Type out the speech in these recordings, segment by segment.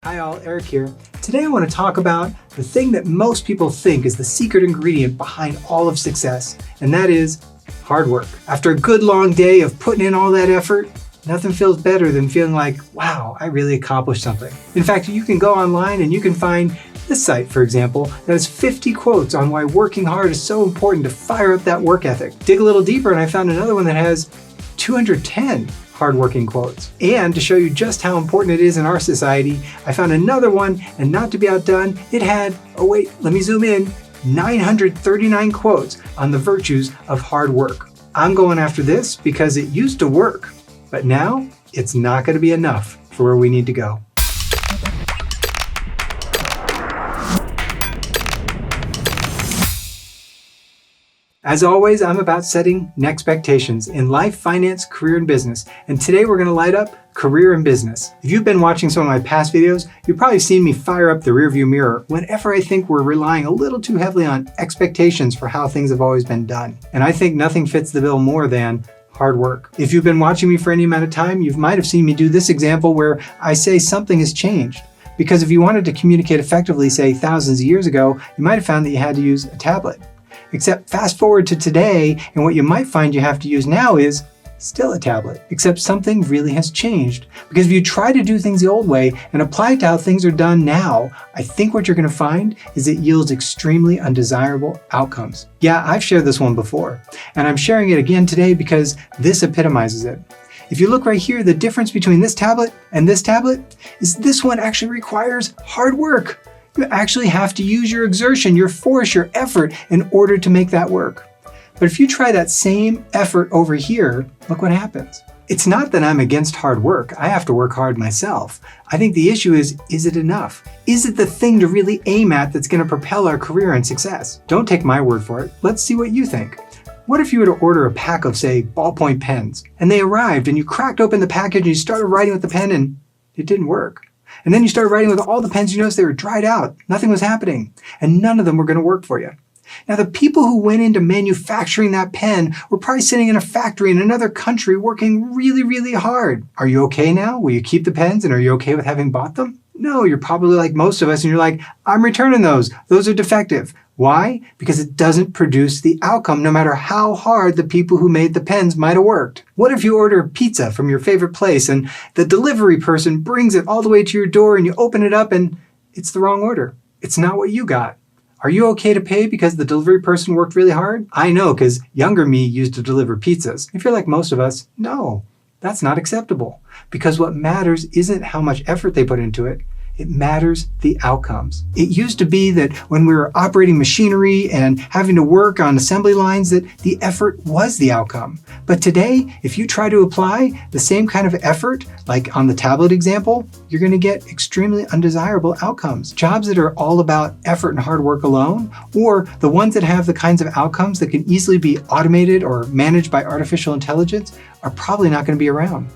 Hi all, Eric here. Today I want to talk about the thing that most people think is the secret ingredient behind all of success, and that is hard work. After a good long day of putting in all that effort, nothing feels better than feeling like, wow, I really accomplished something. In fact, you can go online and you can find this site, for example, that has 50 quotes on why working hard is so important to fire up that work ethic. Dig a little deeper and I found another one that has 210 hardworking quotes. And to show you just how important it is in our society, I found another one, and not to be outdone, it had, oh wait, let me zoom in, 939 quotes on the virtues of hard work. I'm going after this because it used to work, but now it's not going to be enough for where we need to go. As always, I'm about setting NēXTpectations in life, finance, career, and business. And today we're going to light up career and business. If you've been watching some of my past videos, you've probably seen me fire up the rearview mirror whenever I think we're relying a little too heavily on expectations for how things have always been done. And I think nothing fits the bill more than hard work. If you've been watching me for any amount of time, you might have seen me do this example where I say something has changed. Because if you wanted to communicate effectively, say thousands of years ago, you might have found that you had to use a tablet. Except fast forward to today, and what you might find you have to use now is still a tablet, except something really has changed. Because if you try to do things the old way and apply it to how things are done now, I think what you're going to find is it yields extremely undesirable outcomes. Yeah, I've shared this one before, and I'm sharing it again today because this epitomizes it. If you look right here, the difference between this tablet and this tablet is this one actually requires hard work. You actually have to use your exertion, your force, your effort in order to make that work. But if you try that same effort over here, look what happens. It's not that I'm against hard work. I have to work hard myself. I think the issue is it enough? Is it the thing to really aim at that's going to propel our career and success? Don't take my word for it. Let's see what you think. What if you were to order a pack of, say, ballpoint pens, and they arrived and you cracked open the package and you started writing with the pen and it didn't work? And then you started writing with all the pens, you noticed they were dried out. Nothing was happening. And none of them were going to work for you. Now, the people who went into manufacturing that pen were probably sitting in a factory in another country working really, really hard. Are you okay now? Will you keep the pens and are you okay with having bought them? No, you're probably like most of us and you're like, I'm returning those. Those are defective. Why? Because it doesn't produce the outcome no matter how hard the people who made the pens might have worked. What if you order pizza from your favorite place and the delivery person brings it all the way to your door and you open it up and it's the wrong order? It's not what you got. Are you okay to pay because the delivery person worked really hard? I know, because younger me used to deliver pizzas. If you're like most of us, no, that's not acceptable. Because what matters isn't how much effort they put into it. It matters the outcomes. It used to be that when we were operating machinery and having to work on assembly lines that the effort was the outcome. But today, if you try to apply the same kind of effort, like on the tablet example, you're going to get extremely undesirable outcomes. Jobs that are all about effort and hard work alone, or the ones that have the kinds of outcomes that can easily be automated or managed by artificial intelligence, are probably not going to be around.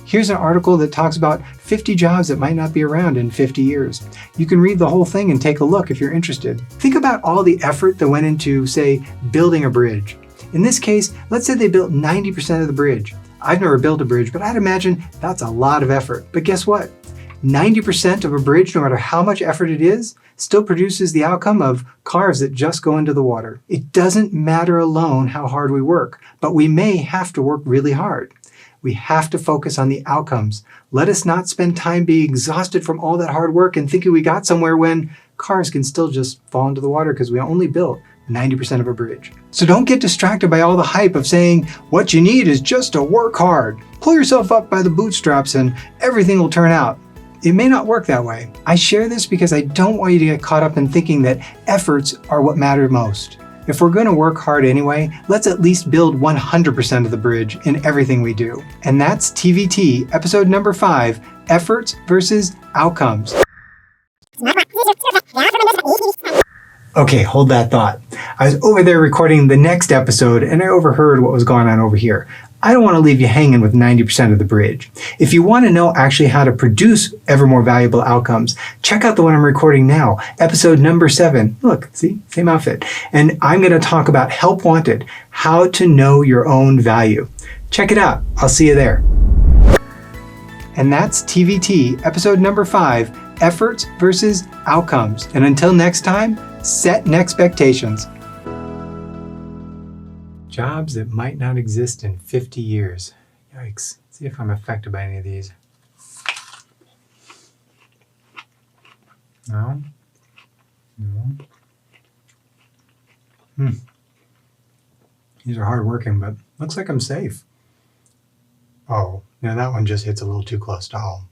Here's an article that talks about 50 jobs that might not be around in 50 years. You can read the whole thing and take a look if you're interested. Think about all the effort that went into, say, building a bridge. In this case, let's say they built 90% of the bridge. I've never built a bridge, but I'd imagine that's a lot of effort. But guess what? 90% of a bridge, no matter how much effort it is, still produces the outcome of cars that just go into the water. It doesn't matter alone how hard we work, but we may have to work really hard. We have to focus on the outcomes. Let us not spend time being exhausted from all that hard work and thinking we got somewhere when cars can still just fall into the water because we only built 90% of a bridge. So don't get distracted by all the hype of saying what you need is just to work hard. Pull yourself up by the bootstraps and everything will turn out. It may not work that way. I share this because I don't want you to get caught up in thinking that efforts are what matter most. If we're going to work hard anyway, let's at least build 100% of the bridge in everything we do. And that's TVT, episode number 5, Efforts versus Outcomes. Okay, hold that thought. I was over there recording the next episode and I overheard what was going on over here. I don't want to leave you hanging with 90% of the bridge. If you want to know actually how to produce ever more valuable outcomes, check out the one I'm recording now, episode number 7. Look, see, same outfit. And I'm going to talk about Help Wanted, how to know your own value. Check it out. I'll see you there. And that's TVT, episode number 5, efforts versus outcomes. And until next time, set NēXTpectations. Jobs that might not exist in 50 years. Yikes. Let's see if I'm affected by any of these. No. These are hard working, but looks like I'm safe. Oh, now that one just hits a little too close to home.